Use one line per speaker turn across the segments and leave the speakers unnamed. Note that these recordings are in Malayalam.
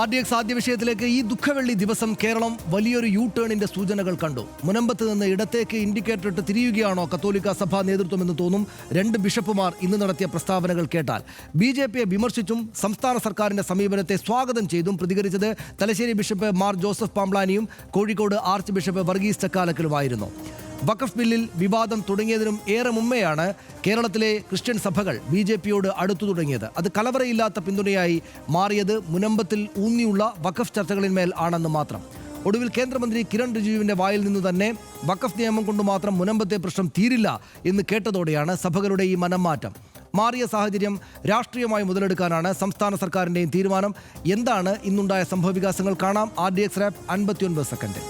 RDX ആദ്യ വിഷയത്തിലേക്ക്. ഈ ദുഃഖവെള്ളി ദിവസം കേരളം വലിയൊരു യു ടേണിന്റെ സൂചനകൾ കണ്ടു. മുനമ്പത്ത് നിന്ന് ഇടത്തേക്ക് ഇൻഡിക്കേറ്റർ ഇട്ട് തിരിയുകയാണോ കത്തോലിക്ക സഭാ നേതൃത്വമെന്ന് തോന്നും 2 ബിഷപ്പുമാർ ഇന്ന് നടത്തിയ പ്രസ്താവനകൾ കേട്ടാൽ. BJPയെ വിമർശിച്ചും സംസ്ഥാന സർക്കാരിന്റെ സമീപനത്തെ സ്വാഗതം ചെയ്തും പ്രതികരിച്ചത് തലശ്ശേരി ബിഷപ്പ് മാർ ജോസഫ് പാംബ്ലാനിയും കോഴിക്കോട് ആർച്ച് ബിഷപ്പ് വർഗീസ് ചക്കാലക്കലുമായിരുന്നു. വഖഫ് ബില്ലിൽ വിവാദം തുടങ്ങിയതിനും ഏറെ മുമ്പെയാണ് കേരളത്തിലെ ക്രിസ്ത്യൻ സഭകൾ BJPയോട് അടുത്തു തുടങ്ങിയത്. അത് കലവറയില്ലാത്ത പിന്തുണയായി മാറിയത് മുനമ്പത്തിൽ ഊന്നിയുള്ള വഖഫ് ചർച്ചകളിന്മേൽ ആണെന്ന് മാത്രം. ഒടുവിൽ കേന്ദ്രമന്ത്രി കിരൺ റിജിജുവിൻ്റെ വായിൽ നിന്ന് തന്നെ വഖഫ് നിയമം കൊണ്ട് മാത്രം മുനമ്പത്തെ പ്രശ്നം തീരില്ല എന്ന് കേട്ടതോടെയാണ് സഭകളുടെ ഈ മനംമാറ്റം. മാറിയ സാഹചര്യം രാഷ്ട്രീയമായി മുതലെടുക്കാനാണ് സംസ്ഥാന സർക്കാരിൻ്റെയും തീരുമാനം. എന്താണ് ഇന്നുണ്ടായ സംഭവവികാസങ്ങൾ? കാണാം RDX റാപ്പ് 59 സെക്കൻഡിൽ.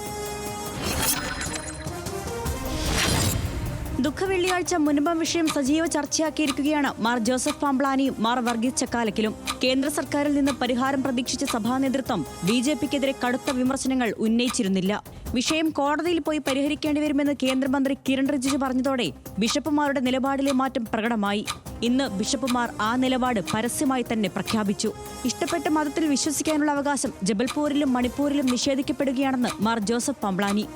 ദുഃഖവെള്ളിയാഴ്ച മുനമ്പം വിഷയം സജീവ ചർച്ചയാക്കിയിരിക്കുകയാണ് മാർ ജോസഫ് പാംബ്ലാനിയും മാർ വർഗീസ് ചക്കാലക്കലും. കേന്ദ്ര സർക്കാരിൽ നിന്ന് പരിഹാരം പ്രതീക്ഷിച്ച സഭാ നേതൃത്വം BJPക്കെതിരെ കടുത്ത വിമർശനങ്ങൾ ഉന്നയിച്ചിരുന്നില്ല. വിഷയം കോടതിയിൽ പോയി പരിഹരിക്കേണ്ടി വരുമെന്ന് കേന്ദ്രമന്ത്രി കിരൺ റിജിജു പറഞ്ഞതോടെ ബിഷപ്പുമാരുടെ നിലപാടിലെ മാറ്റം പ്രകടമായി. ഇന്ന് ബിഷപ്പുമാർ ആ നിലപാട് പരസ്യമായി തന്നെ പ്രഖ്യാപിച്ചു. ഇഷ്ടപ്പെട്ട മതത്തിൽ വിശ്വസിക്കാനുള്ള അവകാശം ജബൽപൂരിലും മണിപ്പൂരിലും നിഷേധിക്കപ്പെടുകയാണെന്ന് മാർ ജോസഫ് പാംബ്ലാനി.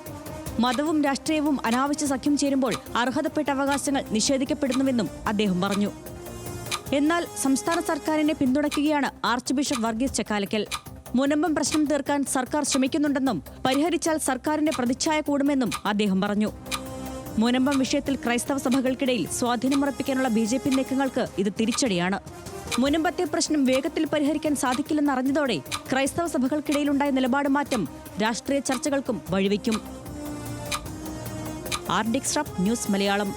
മതവും രാഷ്ട്രീയവും അനാവശ്യ സഖ്യം ചേരുമ്പോൾ അർഹതപ്പെട്ട അവകാശങ്ങൾ നിഷേധിക്കപ്പെടുന്നുവെന്നും അദ്ദേഹം പറഞ്ഞു. എന്നാൽ സംസ്ഥാന സർക്കാരിനെ പിന്തുണയ്ക്കുകയാണ് ആർച്ച് ബിഷപ്പ് വർഗീസ് ചക്കാലക്കൽ. മുനമ്പം പ്രശ്നം തീർക്കാൻ സർക്കാർ ശ്രമിക്കുന്നുണ്ടെന്നും പരിഹരിച്ചാൽ സർക്കാരിന്റെ പ്രതിച്ഛായ കൂടുമെന്നും അദ്ദേഹം പറഞ്ഞു. മുനമ്പം വിഷയത്തിൽ ക്രൈസ്തവ സഭകൾക്കിടയിൽ സ്വാധീനമുറപ്പിക്കാനുള്ള BJP നീക്കങ്ങൾക്ക് ഇത് തിരിച്ചടിയാണ്. മുനമ്പത്തെ പ്രശ്നം വേഗത്തിൽ പരിഹരിക്കാൻ സാധിക്കില്ലെന്നറിഞ്ഞതോടെ ക്രൈസ്തവ സഭകൾക്കിടയിലുണ്ടായ നിലപാട് മാറ്റം രാഷ്ട്രീയ ചർച്ചകൾക്കും വഴിവെക്കും. RDX rap news Malayalam.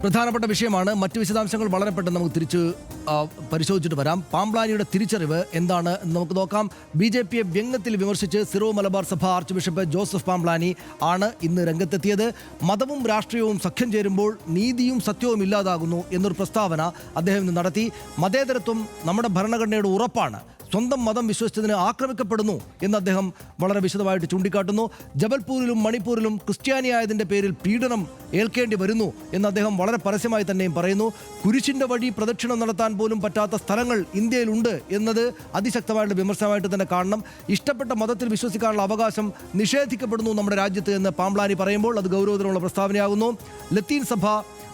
പ്രധാനപ്പെട്ട വിഷയമാണ്. മറ്റ് വിശദാംശങ്ങൾ വളരെ പെട്ടെന്ന് നമുക്ക് തിരിച്ച് പരിശോധിച്ചിട്ട് വരാം. പാംബ്ലാനിയുടെ തിരിച്ചറിവ് എന്താണ് എന്ന് നമുക്ക് നോക്കാം. BJPയെ വ്യംഗ്യത്തിൽ വിമർശിച്ച് സിറോ മലബാർ സഭ ആർച്ച് ബിഷപ്പ് ജോസഫ് പാംബ്ലാനി ആണ് ഇന്ന് രംഗത്തെത്തിയത്. മതവും രാഷ്ട്രീയവും സഖ്യം ചേരുമ്പോൾ നീതിയും സത്യവും ഇല്ലാതാകുന്നു എന്നൊരു പ്രസ്താവന അദ്ദേഹം ഇന്ന് നടത്തി. മതേതരത്വം നമ്മുടെ ഭരണഘടനയുടെ ഉറപ്പാണ്. സ്വന്തം മതം വിശ്വസിച്ചതിന് ആക്രമിക്കപ്പെടുന്നു എന്ന് അദ്ദേഹം വളരെ വിശദമായിട്ട് ചൂണ്ടിക്കാട്ടുന്നു. ജബൽപൂരിലും മണിപ്പൂരിലും ക്രിസ്ത്യാനിയായതിൻ്റെ പേരിൽ പീഡനം ഏൽക്കേണ്ടി വരുന്നു എന്ന് അദ്ദേഹം വളരെ പരസ്യമായി തന്നെയും പറയുന്നു. കുരിശിൻ്റെ വഴി പ്രദക്ഷിണം നടത്താൻ പോലും പറ്റാത്ത സ്ഥലങ്ങൾ ഇന്ത്യയിലുണ്ട് എന്നത് അതിശക്തമായിട്ടുള്ള വിമർശനമായിട്ട് തന്നെ കാണണം. ഇഷ്ടപ്പെട്ട മതത്തിൽ വിശ്വസിക്കാനുള്ള അവകാശം നിഷേധിക്കപ്പെടുന്നു നമ്മുടെ രാജ്യത്ത് എന്ന് പാംബ്ലാനി പറയുമ്പോൾ അത് ഗൗരവത്തിലുള്ള പ്രസ്താവനയാകുന്നു. ലത്തീൻ സഭ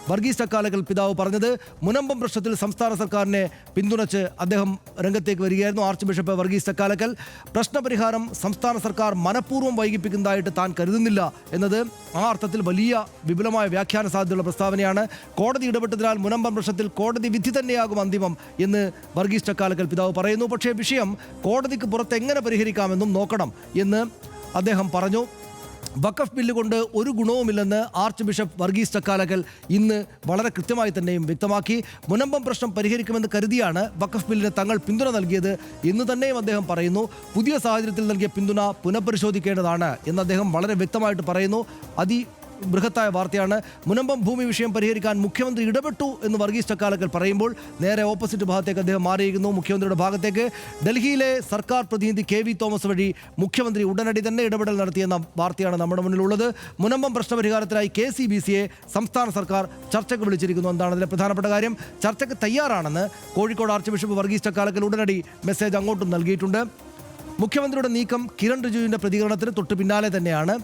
വർഗീസ് ചക്കാലക്കൽ പിതാവ് പറഞ്ഞത് മുനമ്പം പ്രശ്നത്തിൽ സംസ്ഥാന സർക്കാരിനെ പിന്തുണച്ച് അദ്ദേഹം രംഗത്തേക്ക് വരികയായിരുന്നു. ആർച്ച് ബിഷപ്പ് വർഗീസ് ചക്കാലക്കൽ പ്രശ്നപരിഹാരം സംസ്ഥാന സർക്കാർ മനഃപൂർവ്വം വൈകിപ്പിക്കുന്നതായിട്ട് താൻ കരുതുന്നില്ല എന്നത് ആ അർത്ഥത്തിൽ വലിയ വിപുലമായ വ്യാഖ്യാന സാധ്യതയുള്ള പ്രസ്താവനയാണ്. കോടതി ഇടപെട്ടതിനാൽ മുനമ്പം പ്രശ്നത്തിൽ കോടതി വിധി തന്നെയാകും അന്തിമം എന്ന് വർഗീസ് ചക്കാലക്കൽ പിതാവ് പറയുന്നു. പക്ഷേ വിഷയം കോടതിക്ക് പുറത്ത് എങ്ങനെ പരിഹരിക്കാമെന്നും നോക്കണം എന്ന് അദ്ദേഹം പറഞ്ഞു. വഖഫ് ബില്ല് കൊണ്ട് ഒരു ഗുണവുമില്ലെന്ന് ആർച്ച് ബിഷപ്പ് വർഗീസ് ചക്കാലക്കൽ ഇന്ന് വളരെ കൃത്യമായി തന്നെയും വ്യക്തമാക്കി. മുനമ്പം പ്രശ്നം പരിഹരിക്കുമെന്ന് കരുതിയാണ് വഖഫ് ബില്ലിന് തങ്ങൾ പിന്തുണ നൽകിയത് എന്ന് തന്നെയും അദ്ദേഹം പറയുന്നു. പുതിയ സാഹചര്യത്തിൽ നൽകിയ പിന്തുണ പുനഃപരിശോധിക്കേണ്ടതാണ് എന്ന് അദ്ദേഹം വളരെ വ്യക്തമായിട്ട് പറയുന്നു. ബൃഹത്തായ വാർത്തയാണ്. മുനമ്പം ഭൂമി വിഷയം പരിഹരിക്കാൻ മുഖ്യമന്ത്രി ഇടപെട്ടു എന്ന് വർഗീസ് ചക്കാലക്കൽ പറയുമ്പോൾ നേരെ ഓപ്പോസിറ്റ് ഭാഗത്തേക്ക് അദ്ദേഹം മാറിയിരിക്കുന്നു, മുഖ്യമന്ത്രിയുടെ ഭാഗത്തേക്ക്. ഡൽഹിയിലെ സർക്കാർ പ്രതിനിധി KV തോമസ് വഴി മുഖ്യമന്ത്രി ഉടനടി തന്നെ ഇടപെടൽ നടത്തിയെന്ന വാർത്തയാണ് നമ്മുടെ മുന്നിലുള്ളത്. മുനമ്പം പ്രശ്നപരിഹാരത്തിനായി KCBCയെ സംസ്ഥാന സർക്കാർ ചർച്ചയ്ക്ക് വിളിച്ചിരിക്കുന്നു എന്നതാണ് അതിലെ പ്രധാനപ്പെട്ട കാര്യം. ചർച്ചയ്ക്ക് തയ്യാറാണെന്ന് കോഴിക്കോട് ആർച്ച് ബിഷപ്പ് വർഗീസ് ചക്കാലക്കൽ ഉടനടി മെസ്സേജ് അങ്ങോട്ടും നൽകിയിട്ടുണ്ട്. മുഖ്യമന്ത്രിയുടെ നീക്കം കിരൺ റിജിജുവിൻ്റെ പ്രതികരണത്തിന് തൊട്ട് പിന്നാലെ തന്നെയാണ്.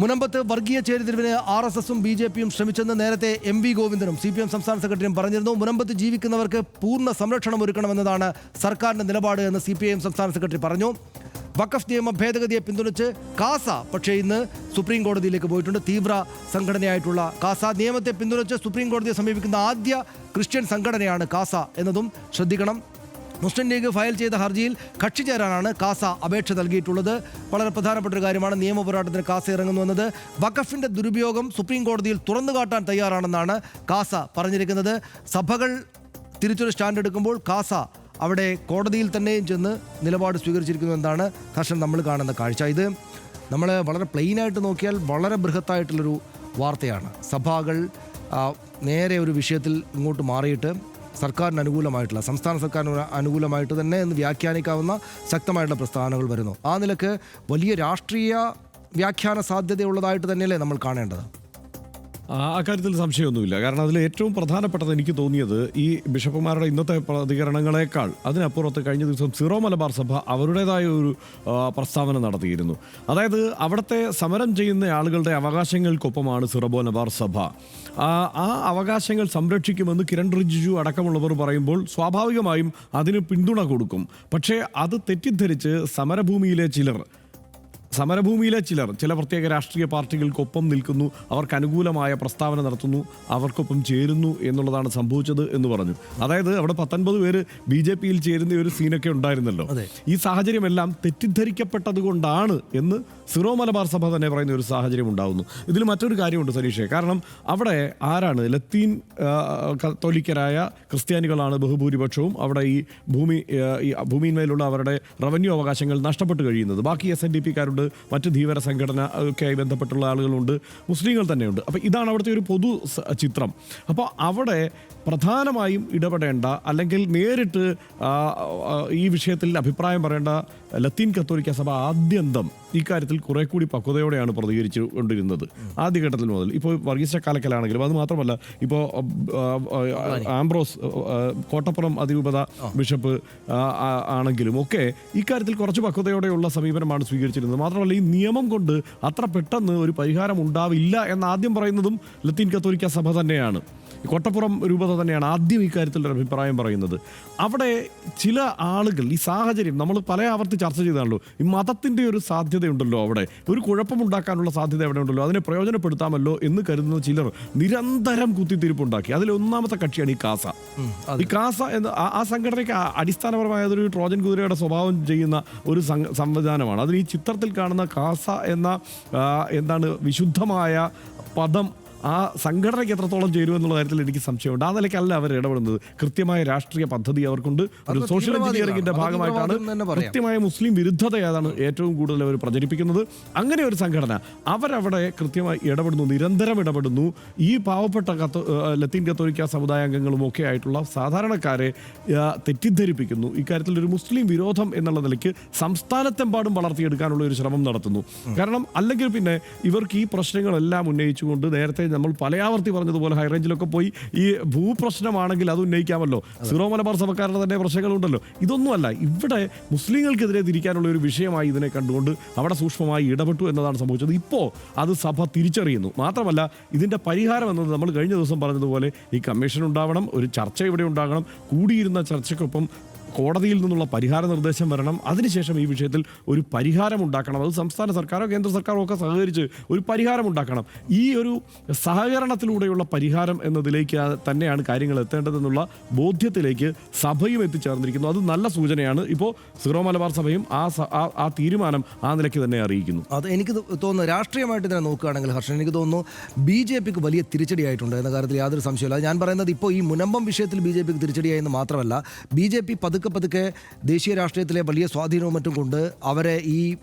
മുനമ്പത്ത് വർഗീയ ചേരിതിരിവിന് RSSും BJPയും ശ്രമിച്ചെന്ന് നേരത്തെ MV ഗോവിന്ദനും CPM സംസ്ഥാന സെക്രട്ടറിയും പറഞ്ഞിരുന്നു. മുനമ്പത്ത് ജീവിക്കുന്നവർക്ക് പൂർണ്ണ സംരക്ഷണം ഒരുക്കണമെന്നതാണ് സർക്കാരിൻ്റെ നിലപാട് എന്ന് CPIM സംസ്ഥാന സെക്രട്ടറി പറഞ്ഞു. വഖഫ് നിയമ ഭേദഗതിയെ പിന്തുണച്ച് കാസ പക്ഷേ ഇന്ന് സുപ്രീം കോടതിയിലേക്ക് പോയിട്ടുണ്ട്. തീവ്ര സംഘടനയായിട്ടുള്ള കാസ നിയമത്തെ പിന്തുണച്ച് സുപ്രീം കോടതിയെ സമീപിക്കുന്ന ആദ്യ ക്രിസ്ത്യൻ സംഘടനയാണ് കാസ എന്നതും ശ്രദ്ധിക്കണം. മുസ്ലിം ലീഗ് ഫയൽ ചെയ്ത ഹർജിയിൽ കക്ഷി ചേരാനാണ് കാസ അപേക്ഷ നൽകിയിട്ടുള്ളത്. വളരെ പ്രധാനപ്പെട്ട ഒരു കാര്യമാണ് നിയമ പോരാട്ടത്തിന് കാസ ഇറങ്ങുന്നു എന്നത്. വഖഫിൻ്റെ ദുരുപയോഗം സുപ്രീം കോടതിയിൽ തുറന്നു കാട്ടാൻ തയ്യാറാണെന്നാണ് കാസ പറഞ്ഞിരിക്കുന്നത്. സഭകൾ തിരിച്ചൊരു സ്റ്റാൻഡ് എടുക്കുമ്പോൾ കാസ അവിടെ കോടതിയിൽ തന്നെയും ചെന്ന് നിലപാട് സ്വീകരിച്ചിരിക്കുന്നു എന്നാണ് കർശനം നമ്മൾ കാണുന്ന കാഴ്ച. ഇത് നമ്മൾ വളരെ പ്ലെയിനായിട്ട് നോക്കിയാൽ വളരെ ബൃഹത്തായിട്ടുള്ളൊരു വാർത്തയാണ്. സഭകൾ നേരെ ഒരു വിഷയത്തിൽ ഇങ്ങോട്ട് മാറിയിട്ട് സർക്കാരിന് അനുകൂലമായിട്ടുള്ള, സംസ്ഥാന സർക്കാരിന് അനുകൂലമായിട്ട് തന്നെ എന്ന് വ്യാഖ്യാനിക്കാവുന്ന ശക്തമായിട്ടുള്ള പ്രസ്താവനകൾ വരുന്നു. ആ നിലക്ക് വലിയ രാഷ്ട്രീയ വ്യാഖ്യാന സാധ്യതയുള്ളതായിട്ട് തന്നെയല്ലേ നമ്മൾ കാണേണ്ടത്?
അക്കാര്യത്തിൽ സംശയമൊന്നുമില്ല. കാരണം അതിൽ ഏറ്റവും പ്രധാനപ്പെട്ടത് എനിക്ക് തോന്നിയത് ഈ ബിഷപ്പുമാരുടെ ഇന്നത്തെ പ്രതികരണങ്ങളെക്കാൾ അതിനപ്പുറത്ത് കഴിഞ്ഞ ദിവസം സിറോ മലബാർ സഭ അവരുടേതായ ഒരു പ്രസ്താവന നടത്തിയിരുന്നു. അതായത് അവിടുത്തെ സമരം ചെയ്യുന്ന ആളുകളുടെ അവകാശങ്ങൾക്കൊപ്പമാണ് സിറോ മലബാർ സഭ. ആ അവകാശങ്ങൾ സംരക്ഷിക്കുമെന്ന് കിരൺ റിജിജു അടക്കമുള്ളവർ പറയുമ്പോൾ സ്വാഭാവികമായും അതിന് പിന്തുണ കൊടുക്കും. പക്ഷേ അത് തെറ്റിദ്ധരിച്ച് സമരഭൂമിയിലെ ചില പ്രത്യേക രാഷ്ട്രീയ പാർട്ടികൾക്കൊപ്പം നിൽക്കുന്നു, അവർക്ക് അനുകൂലമായ പ്രസ്താവന നടത്തുന്നു, അവർക്കൊപ്പം ചേരുന്നു എന്നുള്ളതാണ് സംഭവിച്ചത് എന്ന് പറഞ്ഞു. അതായത് അവിടെ 19 പേര് BJPയിൽ ചേരുന്ന ഒരു സീനൊക്കെ ഉണ്ടായിരുന്നല്ലോ. ഈ സാഹചര്യമെല്ലാം തെറ്റിദ്ധരിക്കപ്പെട്ടത് കൊണ്ടാണ് എന്ന് സിറോ മലബാർ സഭ തന്നെ പറയുന്ന ഒരു സാഹചര്യം ഉണ്ടാകുന്നു. ഇതിൽ മറ്റൊരു കാര്യമുണ്ട് സനീഷേ. കാരണം അവിടെ ആരാണ് ലത്തീൻ കത്തോലിക്കരായ ക്രിസ്ത്യാനികളാണ് ബഹുഭൂരിപക്ഷവും അവിടെ ഈ ഭൂമിയിന്മേലുള്ള അവരുടെ റവന്യൂ അവകാശങ്ങൾ നഷ്ടപ്പെട്ട് കഴിയുന്നത്. ബാക്കി SNDPക്കാരുണ്ട്, മറ്റ് ധീവര സംഘടന ഒക്കെയായി ബന്ധപ്പെട്ടുള്ള ആളുകളുണ്ട്, മുസ്ലിങ്ങൾ തന്നെയുണ്ട്. അപ്പോൾ ഇതാണ് അവിടുത്തെ ഒരു പൊതു ചിത്രം. അപ്പോൾ അവിടെ പ്രധാനമായും ഇടപെടേണ്ട അല്ലെങ്കിൽ നേരിട്ട് ഈ വിഷയത്തിൽ അഭിപ്രായം പറയേണ്ട ലത്തീൻ കത്തോലിക്ക സഭ ആദ്യന്തം ഇക്കാര്യത്തിൽ കുറെ കൂടി പക്വതയോടെയാണ് പ്രതികരിച്ചു കൊണ്ടിരുന്നത് ആദ്യഘട്ടത്തിൽ മുതൽ. ഇപ്പോൾ വർഗീസ് ചക്കാലക്കലാണെങ്കിലും അത് മാത്രമല്ല, ഇപ്പോൾ ആംബ്രോസ് കോട്ടപ്പുറം അതിരൂപത ബിഷപ്പ് ആണെങ്കിലും ഒക്കെ ഇക്കാര്യത്തിൽ കുറച്ച് പക്വതയോടെയുള്ള സമീപനമാണ് സ്വീകരിച്ചിരുന്നത്. മാത്രമല്ല ഈ നിയമം കൊണ്ട് അത്ര പെട്ടെന്ന് ഒരു പരിഹാരം ഉണ്ടാവില്ല എന്ന് ആദ്യം പറയുന്നതും ലത്തീൻ കത്തോലിക്ക സഭ തന്നെയാണ്. കോട്ടപ്പുറം രൂപത തന്നെയാണ് ആദ്യം ഇക്കാര്യത്തിലൊരു അഭിപ്രായം പറയുന്നത്. അവിടെ ചില ആളുകൾ ഈ സാഹചര്യം നമ്മൾ പല ആവർത്തി ചർച്ച ചെയ്താണല്ലോ, ഈ മതത്തിൻ്റെ ഒരു സാധ്യതയുണ്ടല്ലോ, അവിടെ ഒരു കുഴപ്പമുണ്ടാക്കാനുള്ള സാധ്യത എവിടെ ഉണ്ടല്ലോ, അതിനെ പ്രയോജനപ്പെടുത്താമല്ലോ എന്ന് കരുതുന്ന ചിലർ നിരന്തരം കുത്തിത്തിരിപ്പുണ്ടാക്കി. അതിൽ ഒന്നാമത്തെ കക്ഷിയാണ് ഈ കാസ. ഈ കാസ എന്ന ആ സംഘടനയ്ക്ക് അടിസ്ഥാനപരമായ ഒരു ട്രോജൻ കുതിരയുടെ സ്വഭാവം ചെയ്യുന്ന ഒരു സംവിധാനമാണ്. അതിൽ ഈ ചിത്രത്തിൽ കാണുന്ന കാസ എന്ന എന്താണ് വിശുദ്ധമായ പദം ആ സംഘടനയ്ക്ക് എത്രത്തോളം ചേരുമെന്നുള്ള കാര്യത്തിൽ എനിക്ക് സംശയമുണ്ട്. ആ നിലയ്ക്കല്ല അവർ ഇടപെടുന്നത്. കൃത്യമായ രാഷ്ട്രീയ പദ്ധതി അവർക്കുണ്ട്. ഒരു സോഷ്യൽ എഞ്ചിനീയറിംഗിന്റെ ഭാഗമായിട്ടാണ് കൃത്യമായ മുസ്ലിം വിരുദ്ധതയാണ് ഏറ്റവും കൂടുതൽ അവർ പ്രചരിപ്പിക്കുന്നത്. അങ്ങനെ ഒരു സംഘടന അവരവിടെ കൃത്യമായി ഇടപെടുന്നു, നിരന്തരം ഇടപെടുന്നു. ഈ പാവപ്പെട്ട ലത്തീൻ കത്തോലിക്ക സമുദായ അംഗങ്ങളും ഒക്കെ ആയിട്ടുള്ള സാധാരണക്കാരെ തെറ്റിദ്ധരിപ്പിക്കുന്നു. ഇക്കാര്യത്തിൽ ഒരു മുസ്ലിം വിരോധം എന്നുള്ള നിലയ്ക്ക് സംസ്ഥാനത്തെമ്പാടും വളർത്തിയെടുക്കാനുള്ള ഒരു ശ്രമം നടത്തുന്നു. കാരണം അല്ലെങ്കിൽ പിന്നെ ഇവർക്ക് ഈ പ്രശ്നങ്ങളെല്ലാം ഉന്നയിച്ചുകൊണ്ട് നേരത്തെ നമ്മൾ പലയാവർത്തി പറഞ്ഞതുപോലെ ഹൈറേഞ്ചിലൊക്കെ പോയി ഈ ഭൂപ്രശ്നമാണെങ്കിൽ അത് ഉന്നയിക്കാമല്ലോ. സിറോ മലബാർ സഭക്കാരുടെ തന്നെ പ്രശ്നങ്ങളുണ്ടല്ലോ. ഇതൊന്നുമല്ല, ഇവിടെ മുസ്ലിങ്ങൾക്കെതിരെ തിരിക്കാനുള്ള ഒരു വിഷയമായി ഇതിനെ കണ്ടുകൊണ്ട് അവിടെ സൂക്ഷ്മമായി ഇടപെട്ടു എന്നതാണ് സംഭവിച്ചത്. ഇപ്പോൾ അത് സഭ തിരിച്ചറിയുന്നു. മാത്രമല്ല ഇതിൻ്റെ പരിഹാരം എന്നത് നമ്മൾ കഴിഞ്ഞ ദിവസം പറഞ്ഞതുപോലെ ഈ കമ്മീഷൻ ഉണ്ടാവണം, ഒരു ചർച്ച ഇവിടെ ഉണ്ടാകണം, കൂടിയിരുന്ന ചർച്ചയ്ക്കൊപ്പം കോടതിയിൽ നിന്നുള്ള പരിഹാര നിർദ്ദേശം വരണം. അതിനുശേഷം ഈ വിഷയത്തിൽ ഒരു പരിഹാരം ഉണ്ടാക്കണം. അത് സംസ്ഥാന സർക്കാരോ കേന്ദ്ര സർക്കാരോ ഒക്കെ സഹകരിച്ച് ഒരു പരിഹാരം ഉണ്ടാക്കണം. ഈ ഒരു സഹകരണത്തിലൂടെയുള്ള പരിഹാരം എന്നതിലേക്ക് തന്നെയാണ് കാര്യങ്ങൾ എത്തേണ്ടതെന്നുള്ള ബോധ്യത്തിലേക്ക് സഭയും എത്തിച്ചേർന്നിരിക്കുന്നു. അത് നല്ല സൂചനയാണ്. ഇപ്പോൾ സിറോ മലബാർ സഭയും ആ തീരുമാനം ആ നിലയ്ക്ക് തന്നെ അറിയിക്കുന്നു.
അത് എനിക്ക് തോന്നുന്നു രാഷ്ട്രീയമായിട്ട് ഇതിനെ നോക്കുകയാണെങ്കിൽ ഹർഷൻ, എനിക്ക് തോന്നുന്നു BJPക്ക് വലിയ തിരിച്ചടിയായിട്ടുണ്ട് എന്ന കാര്യത്തിൽ യാതൊരു സംശയമില്ല. ഞാൻ പറയുന്നത് ഇപ്പോൾ ഈ മുനമ്പം വിഷയത്തിൽ BJPക്ക് തിരിച്ചടിയായെന്ന് മാത്രമല്ല, BJP പതുക്കെ ദേശീയ രാഷ്ട്രീയത്തിലെ വലിയ സ്വാധീനവും മറ്റും കൊണ്ട് അവരെ ഈ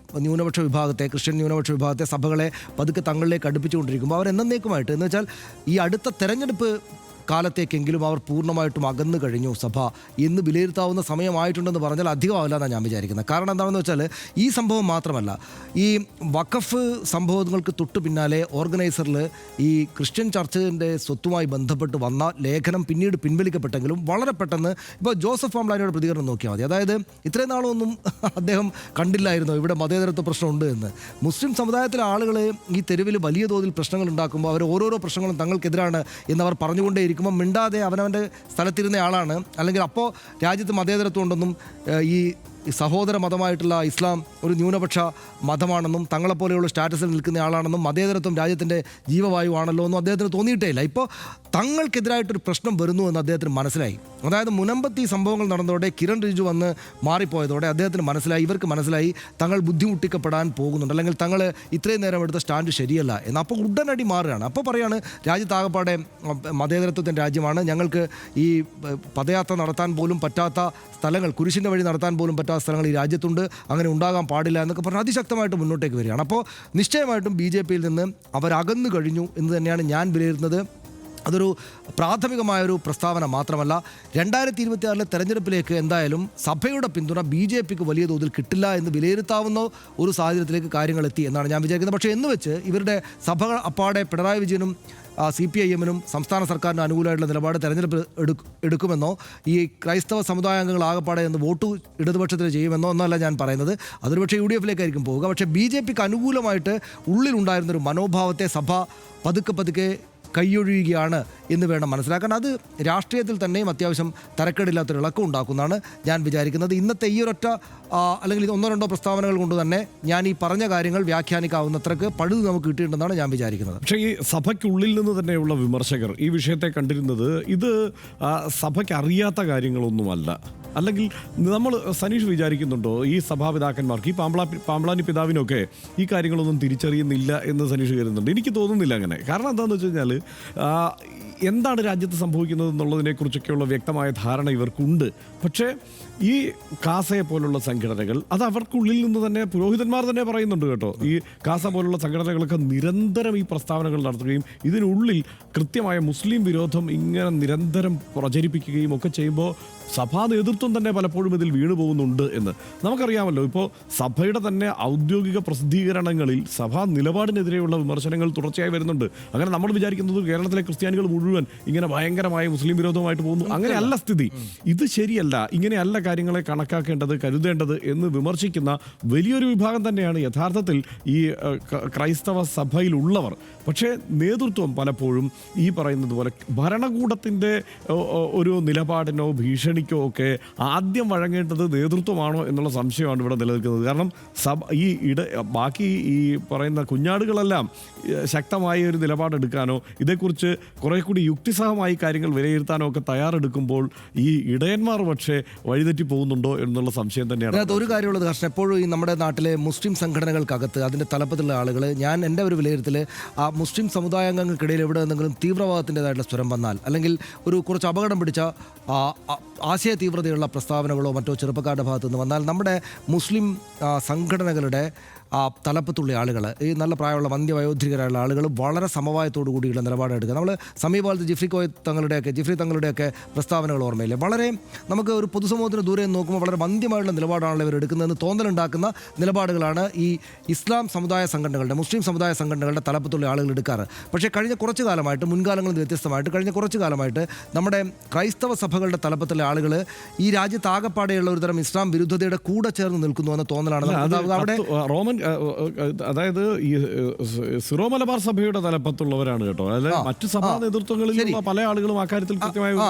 ന്യൂനപക്ഷ വിഭാഗത്തെ, ക്രിസ്ത്യൻ ന്യൂനപക്ഷ വിഭാഗത്തെ, സഭകളെ പതുക്കെ തങ്ങളിലേക്ക് അടുപ്പിച്ചുകൊണ്ടിരിക്കുമ്പോൾ അവർ എന്നേക്കുമായിട്ട് എന്ന് വെച്ചാൽ ഈ അടുത്ത തെരഞ്ഞെടുപ്പ് കാലത്തേക്കെങ്കിലും അവർ പൂർണ്ണമായിട്ടും അകന്നു കഴിഞ്ഞു സഭ എന്ന് വിലയിരുത്താവുന്ന സമയമായിട്ടുണ്ടെന്ന് പറഞ്ഞാൽ അധികമാവില്ല എന്നാണ് ഞാൻ വിചാരിക്കുന്നത്. കാരണം എന്താണെന്ന് വെച്ചാൽ ഈ സംഭവം മാത്രമല്ല, ഈ വഖഫ് സംഭവങ്ങൾക്ക് തൊട്ടു പിന്നാലെ ഓർഗനൈസറിൽ ഈ ക്രിസ്ത്യൻ ചർച്ചിൻ്റെ സ്വത്തുമായി ബന്ധപ്പെട്ട് വന്ന ലേഖനം പിന്നീട് പിൻവലിക്കപ്പെട്ടെങ്കിലും വളരെ പെട്ടെന്ന് ഇപ്പോൾ ജോസഫ് പാംബ്ലാനിയുടെ പ്രതികരണം നോക്കിയാൽ മതി. അതായത് ഇത്രയും നാളൊന്നും അദ്ദേഹം കണ്ടില്ലായിരുന്നു ഇവിടെ മതേതരത്വ പ്രശ്നമുണ്ട് എന്ന്. മുസ്ലിം സമുദായത്തിലെ ആളുകൾ ഈ തെരുവിൽ വലിയ തോതിൽ പ്രശ്നങ്ങൾ ഉണ്ടാക്കുമ്പോൾ അവർ ഓരോരോ പ്രശ്നങ്ങളും തങ്ങൾക്കെതിരാണ് എന്നവർ പറഞ്ഞുകൊണ്ടേ മിണ്ടാതെ അവനവൻ്റെ സ്ഥലത്തിരുന്ന ആളാണ്. അല്ലെങ്കിൽ അപ്പോൾ രാജ്യത്ത് മതേതരത്വം ഉണ്ടെന്നും ഈ സഹോദര മതമായിട്ടുള്ള ഇസ്ലാം ഒരു ന്യൂനപക്ഷ മതമാണെന്നും തങ്ങളെപ്പോലെയുള്ള സ്റ്റാറ്റസിൽ നിൽക്കുന്ന ആളാണെന്നും മതേതരത്വം രാജ്യത്തിൻ്റെ ജീവവായുവാണല്ലോ എന്നും അദ്ദേഹത്തിന് തോന്നിയിട്ടേ ഇല്ല. ഇപ്പോൾ തങ്ങൾക്കെതിരായിട്ടൊരു പ്രശ്നം വരുന്നു എന്ന് അദ്ദേഹത്തിന് മനസ്സിലായി. അതായത് മുനമ്പത്ത് ഈ സംഭവങ്ങൾ നടന്നതോടെ കിരൺ റിജിജു വന്ന് മാറിപ്പോയതോടെ അദ്ദേഹത്തിന് മനസ്സിലായി, ഇവർക്ക് മനസ്സിലായി തങ്ങൾ ബുദ്ധിമുട്ടിക്കപ്പെടാൻ പോകുന്നുണ്ട്, അല്ലെങ്കിൽ തങ്ങൾ ഇത്രയും നേരം എടുത്ത സ്റ്റാൻഡ് ശരിയല്ല എന്ന്. അപ്പോൾ ഉടനടി മാറുകയാണ്. അപ്പോൾ പറയാണ് രാജ്യത്താകപ്പാടെ മതേതരത്വത്തിൻ്റെ രാജ്യമാണ്, ഞങ്ങൾക്ക് ഈ പദയാത്ര നടത്താൻ പോലും പറ്റാത്ത സ്ഥലങ്ങൾ, കുരിശിൻ്റെ വഴി നടത്താൻ പോലും പറ്റാത്ത സ്ഥലങ്ങൾ ഈ രാജ്യത്തുണ്ട്, അങ്ങനെ ഉണ്ടാകാൻ പാടില്ല എന്നൊക്കെ പറഞ്ഞ് അതിശക്തമായിട്ട് മുന്നോട്ടേക്ക് വരികയാണ്. അപ്പോൾ നിശ്ചയമായിട്ടും BJPയിൽ നിന്ന് അവരകന്നു കഴിഞ്ഞു എന്ന് തന്നെയാണ് ഞാൻ വിലയിരുത്തുന്നത്. അതൊരു പ്രാഥമികമായൊരു പ്രസ്താവന മാത്രമല്ല. 2026 തെരഞ്ഞെടുപ്പിലേക്ക് എന്തായാലും സഭയുടെ പിന്തുണ BJPക്ക് വലിയ തോതിൽ കിട്ടില്ല എന്ന് വിലയിരുത്താവുന്ന ഒരു സാഹചര്യത്തിലേക്ക് കാര്യങ്ങൾ എത്തി എന്നാണ് ഞാൻ വിചാരിക്കുന്നത്. പക്ഷേ എന്ന് വെച്ച് ഇവരുടെ സഭ അപ്പാടെ പിണറായി വിജയനും CPIM-നും സംസ്ഥാന സർക്കാരിന് അനുകൂലമായിട്ടുള്ള നിലപാട് തെരഞ്ഞെടുപ്പ് എടുക്കുമെന്നോ ഈ ക്രൈസ്തവ സമുദായാംഗങ്ങൾ ആകപ്പാടെ എന്ന് വോട്ട് ഇടതുപക്ഷത്തിന് ചെയ്യുമെന്നോ എന്നല്ല ഞാൻ പറയുന്നത്. അതൊരു പക്ഷേ UDF-ലേക്കായിരിക്കും പോവുക. പക്ഷേ BJPക്ക് അനുകൂലമായിട്ട് ഉള്ളിലുണ്ടായിരുന്നൊരു മനോഭാവത്തെ സഭ പതുക്കെ കൈയൊഴിയുകയാണ് എന്ന് വേണം മനസ്സിലാക്കാൻ. അത് രാഷ്ട്രീയത്തിൽ തന്നെയും അത്യാവശ്യം തരക്കേടില്ലാത്തൊരു ഇളക്കം ഉണ്ടാക്കുന്നതാണ് ഞാൻ വിചാരിക്കുന്നത്. ഇന്നത്തെ ഈ ഒരൊറ്റ അല്ലെങ്കിൽ ഒന്നോ രണ്ടോ പ്രസ്താവനകൾ കൊണ്ട് തന്നെ ഞാൻ ഈ പറഞ്ഞ കാര്യങ്ങൾ വ്യാഖ്യാനിക്കാവുന്നത്രക്ക് പഴുത് നമുക്ക് കിട്ടിയിട്ടുണ്ടെന്നാണ് ഞാൻ വിചാരിക്കുന്നത്.
പക്ഷേ ഈ സഭയ്ക്കുള്ളിൽ നിന്ന് തന്നെയുള്ള വിമർശകർ ഈ വിഷയത്തെ കണ്ടിരുന്നത് ഇത് സഭയ്ക്ക് അറിയാത്ത കാര്യങ്ങളൊന്നുമല്ല. അല്ലെങ്കിൽ നമ്മൾ സനീഷ് വിചാരിക്കുന്നുണ്ടോ ഈ സഭാപിതാക്കന്മാർക്ക് ഈ പാമ്പ്ളാനി പിതാവിനൊക്കെ ഈ കാര്യങ്ങളൊന്നും തിരിച്ചറിയുന്നില്ല എന്ന് സനീഷ് കരുതുന്നുണ്ട്? എനിക്ക് തോന്നുന്നില്ല അങ്ങനെ. കാരണം എന്താണെന്ന് വെച്ച് കഴിഞ്ഞാൽ എന്താണ് രാജ്യത്ത് സംഭവിക്കുന്നത് എന്നുള്ളതിനെക്കുറിച്ചൊക്കെയുള്ള വ്യക്തമായ ധാരണ ഇവർക്കുണ്ട്. പക്ഷേ ഈ കാസയെ പോലുള്ള സംഘടനകൾ അത് അവർക്കുള്ളിൽ നിന്ന് തന്നെ പുരോഹിതന്മാർ തന്നെ പറയുന്നുണ്ട് കേട്ടോ. ഈ കാസ പോലുള്ള സംഘടനകളൊക്കെ നിരന്തരം ഈ പ്രസ്താവനകൾ നടത്തുകയും ഇതിനുള്ളിൽ കൃത്യമായ മുസ്ലിം വിരോധം ഇങ്ങനെ നിരന്തരം പ്രചരിപ്പിക്കുകയും ഒക്കെ ചെയ്യുമ്പോൾ സഭാ നേതൃത്വം തന്നെ പലപ്പോഴും ഇതിൽ വീണു പോകുന്നുണ്ട് എന്ന് നമുക്കറിയാമല്ലോ. ഇപ്പോൾ സഭയുടെ തന്നെ ഔദ്യോഗിക പ്രസിദ്ധീകരണങ്ങളിൽ സഭാ നിലപാടിനെതിരെയുള്ള വിമർശനങ്ങൾ തുടർച്ചയായി വരുന്നുണ്ട്. അങ്ങനെ നമ്മൾ വിചാരിക്കുന്നത് കേരളത്തിലെ ക്രിസ്ത്യാനികൾ മുഴുവൻ ഇങ്ങനെ ഭയങ്കരമായ മുസ്ലിം വിരോധമായിട്ട് പോകുന്നു. അങ്ങനെയല്ല സ്ഥിതി. ഇത് ശരിയല്ല, ഇങ്ങനെയല്ല കാര്യങ്ങളെ കണക്കാക്കേണ്ടത്, കരുതേണ്ടത് എന്ന് വിമർശിക്കുന്ന വലിയൊരു വിഭാഗം തന്നെയാണ് യഥാർത്ഥത്തിൽ ഈ ക്രൈസ്തവ സഭയിലുള്ളവർ. പക്ഷേ നേതൃത്വം പലപ്പോഴും ഈ പറയുന്നത് പോലെ ഭരണകൂടത്തിൻ്റെ ഒരു നിലപാടിനോ ഭീഷണിക്കോ ഒക്കെ ആദ്യം വഴങ്ങേണ്ടത് നേതൃത്വമാണോ എന്നുള്ള സംശയമാണ് ഇവിടെ നിലനിൽക്കുന്നത്. കാരണം ബാക്കി ഈ പറയുന്ന കുഞ്ഞാടുകളെല്ലാം ശക്തമായ ഒരു നിലപാടെടുക്കാനോ ഇതേക്കുറിച്ച് കുറെ കൂടി യുക്തിസഹമായി കാര്യങ്ങൾ വിലയിരുത്താനോ ഒക്കെ തയ്യാറെടുക്കുമ്പോൾ ഈ ഇടയന്മാർ പക്ഷേ വഴിതെറ്റി പോകുന്നുണ്ടോ എന്നുള്ള സംശയം തന്നെയാണ്.
അതിനകത്ത് ഒരു കാര്യമുള്ളത് കർഷണം, എപ്പോഴും ഈ നമ്മുടെ നാട്ടിലെ മുസ്ലിം സംഘടനകൾക്കകത്ത് അതിൻ്റെ തലപ്പത്തുള്ള ആളുകൾ, ഞാൻ എൻ്റെ ഒരു വിലയിരുത്തൽ ആ മുസ്ലിം സമുദായാംഗങ്ങൾക്കിടയിൽ എവിടെ നിന്നെങ്കിലും തീവ്രവാദത്തിൻ്റെതായിട്ടുള്ള സ്വരം വന്നാൽ അല്ലെങ്കിൽ ഒരു കുറച്ച് അപകടം പിടിച്ച ആശയ തീവ്രതയുള്ള പ്രസ്താവനകളോ മറ്റോ ചെറുപ്പക്കാരുടെ ഭാഗത്തു നിന്ന് വന്നാൽ നമ്മുടെ മുസ്ലിം സംഘടനകളുടെ തലപ്പത്തുള്ള ആളുകൾ, ഈ നല്ല പ്രായമുള്ള വന്ധ്യവയോധികരായുള്ള ആളുകൾ വളരെ സമവായത്തോടു കൂടിയുള്ള നിലപാടെടുക്കുക. നമ്മൾ സമീപകാലത്ത് ജിഫ്രി തങ്ങളുടെയൊക്കെ പ്രസ്താവനകൾ ഓർമ്മയില്ലേ? വളരെ നമുക്ക് ഒരു പൊതുസമൂഹത്തിന് ദൂരെ നോക്കുമ്പോൾ വളരെ വന്ധ്യമായുള്ള നിലപാടാണല്ലോ ഇവർ എടുക്കുന്നതെന്ന് തോന്നലുണ്ടാക്കുന്ന നിലപാടുകളാണ് ഈ ഇസ്ലാം സമുദായ സംഘടനകളുടെ, മുസ്ലിം സമുദായ സംഘടനകളുടെ തലപ്പത്തുള്ള ആളുകൾ എടുക്കാറ്. പക്ഷേ കഴിഞ്ഞ കുറച്ച് കാലമായിട്ട്, മുൻകാലങ്ങളിൽ വ്യത്യസ്തമായിട്ട് കഴിഞ്ഞ കുറച്ച് കാലമായിട്ട് നമ്മുടെ ക്രൈസ്തവ സഭകളുടെ തലപ്പത്തുള്ള ആളുകൾ ഈ രാജ്യത്താകപ്പാടെയുള്ള ഒരു തരം ഇസ്ലാം വിരുദ്ധതയുടെ കൂടെ ചേർന്ന് നിൽക്കുന്നു എന്ന തോന്നലാണ് അവിടെ.
റോമൻ അതായത് ഈ സിറോ മലബാർ സഭയുടെ തലപ്പത്തുള്ളവരാണ് കേട്ടോ. അതായത് മറ്റു സഭാ നേതൃത്വങ്ങളിൽ പല ആളുകളും അക്കാര്യത്തിൽ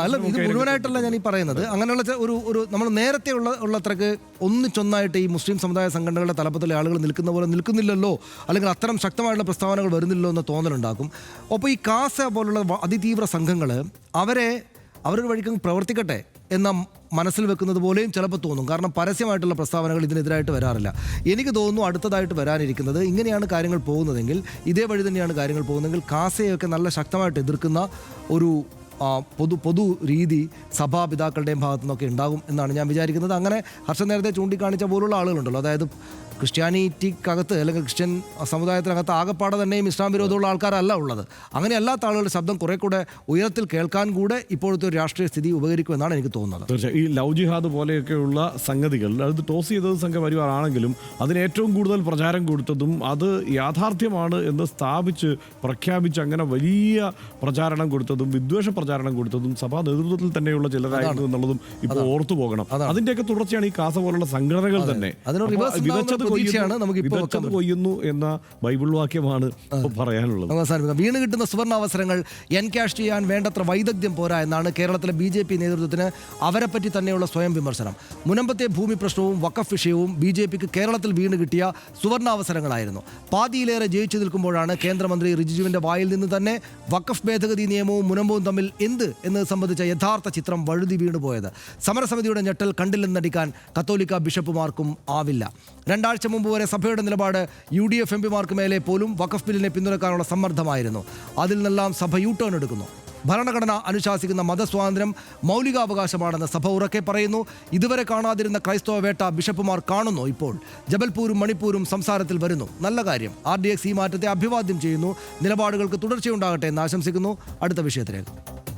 അല്ല, ഇത് മുഴുവനായിട്ടല്ല ഞാൻ ഈ പറയുന്നത്. അങ്ങനെയുള്ള ഒരു നമ്മൾ നേരത്തെ ഉള്ളത്രക്ക് ഒന്നിച്ചൊന്നായിട്ട് ഈ മുസ്ലിം സമുദായ സംഘടനകളുടെ തലപ്പത്തുള്ള ആളുകൾ നിൽക്കുന്ന പോലെ നിൽക്കുന്നില്ലല്ലോ, അല്ലെങ്കിൽ അത്തരം ശക്തമായിട്ടുള്ള പ്രസ്താവനകൾ വരുന്നില്ലല്ലോ എന്ന തോന്നലുണ്ടാക്കും. അപ്പോൾ ഈ കാസ പോലുള്ള അതിതീവ്ര സംഘങ്ങൾ അവരൊരു വഴിക്കും പ്രവർത്തിക്കട്ടെ എന്ന മനസ്സിൽ വെക്കുന്നത് പോലെയും ചിലപ്പോൾ തോന്നും. കാരണം പരസ്യമായിട്ടുള്ള പ്രസ്താവനകൾ ഇതിനെതിരായിട്ട് വരാറില്ല. എനിക്ക് തോന്നുന്നു അടുത്തതായിട്ട് വരാനിരിക്കുന്നത്, ഇങ്ങനെയാണ് കാര്യങ്ങൾ പോകുന്നതെങ്കിൽ, ഇതേ വഴി തന്നെയാണ് കാര്യങ്ങൾ പോകുന്നതെങ്കിൽ കാസയൊക്കെ നല്ല ശക്തമായിട്ട് എതിർക്കുന്ന ഒരു പൊതു രീതി സഭാപിതാക്കളുടെയും ഭാഗത്തു നിന്നൊക്കെ ഉണ്ടാകും എന്നാണ് ഞാൻ വിചാരിക്കുന്നത്. അങ്ങനെ ഹർഷൻ നേരത്തെ ചൂണ്ടിക്കാണിച്ച പോലുള്ള ആളുകളുണ്ടല്ലോ, അതായത് ക്രിസ്ത്യാനിറ്റിക്കകത്ത് അല്ലെങ്കിൽ ക്രിസ്ത്യൻ സമുദായത്തിനകത്ത് ആകപ്പാടെ തന്നെയും ഇസ്ലാം വിരോധമുള്ള ആൾക്കാരല്ല ഉള്ളത്. അങ്ങനെയല്ലാത്ത ആളുകളുടെ ശബ്ദം കുറെ കൂടെ ഉയരത്തിൽ കേൾക്കാൻ കൂടെ ഇപ്പോഴത്തെ ഒരു രാഷ്ട്രീയ സ്ഥിതി ഉപകരിക്കുമെന്നാണ് എനിക്ക് തോന്നുന്നത്.
തീർച്ചയായും ഈ ലവ് ജിഹാദ് പോലെയൊക്കെയുള്ള സംഗതികൾ അത് ടോസ് ചെയ്തത് സംഘപരിവാറാണെങ്കിലും അതിന് ഏറ്റവും കൂടുതൽ പ്രചാരം കൊടുത്തതും അത് യാഥാർത്ഥ്യമാണ് എന്ന് സ്ഥാപിച്ച് പ്രഖ്യാപിച്ച് അങ്ങനെ വലിയ പ്രചാരണം കൊടുത്തതും വിദ്വേഷ പ്രചാരണം കൊടുത്തതും സഭാ നേതൃത്വത്തിൽ തന്നെയുള്ള ചിലരായിരുന്നു എന്നുള്ളതും ഇപ്പോൾ ഓർത്തു പോകണം. അതിന്റെയൊക്കെ തുടർച്ചയാണ് ഈ കാസ പോലുള്ള സംഘടനകൾ തന്നെ. കൊയ്യുന്നു എന്ന ബൈബിൾ വാക്യമാണ് പറയാനുള്ളത്.
വീണ് കിട്ടുന്ന സുവർണ അവസരങ്ങൾ എൻകാഷ് ചെയ്യാൻ വേണ്ടത്ര വൈദഗ്ധ്യം പോരാ എന്നാണ് കേരളത്തിലെ BJP നേതൃത്വത്തിന് അവരെപ്പറ്റി തന്നെയുള്ള സ്വയം വിമർശനം. മുനമ്പത്തെ ഭൂമി പ്രശ്നവും വഖഫ് വിഷയവും BJPക്ക് കേരളത്തിൽ വീണ് കിട്ടിയ സുവർണാവസരങ്ങളായിരുന്നു. പാതിയിലേറെ ജയിച്ചു നിൽക്കുമ്പോഴാണ് കേന്ദ്രമന്ത്രി റിജിജുവിന്റെ വായിൽ നിന്ന് തന്നെ വഖഫ് ഭേദഗതി നിയമവും മുനമ്പവും തമ്മിൽ എന്നത് സംബന്ധിച്ച യഥാർത്ഥ ചിത്രം വഴുതി വീണുപോയത്. സമരസമിതിയുടെ ഞെട്ടൽ കണ്ടില്ലെന്നടിക്കാൻ കത്തോലിക്ക ബിഷപ്പുമാർക്കും ആവില്ല. 2 ആഴ്ച മുമ്പ് വരെ സഭയുടെ നിലപാട് UDF MPമാർക്ക് മേലെ പോലും വഖഫ് ബില്ലിനെ പിന്തുണക്കാനുള്ള സമ്മർദ്ദമായിരുന്നു. അതിൽ നിന്നെല്ലാം സഭ യു ടേൺ എടുക്കുന്നു. ഭരണഘടന അനുശാസിക്കുന്ന മതസ്വാതന്ത്ര്യം മൗലികാവകാശമാണെന്ന് സഭ ഉറക്കെ പറയുന്നു. ഇതുവരെ കാണാതിരുന്ന ക്രൈസ്തവ വേട്ട ബിഷപ്പുമാർ കാണുന്നു. ഇപ്പോൾ ജബൽപൂരും മണിപ്പൂരും സംസാരത്തിൽ വരുന്നു. നല്ല കാര്യം. RDX ഈ മാറ്റത്തെ അഭിവാദ്യം ചെയ്യുന്നു. നിലപാടുകൾക്ക് തുടർച്ചയുണ്ടാകട്ടെ എന്ന് ആശംസിക്കുന്നു. അടുത്ത വിഷയത്തിലേക്ക്.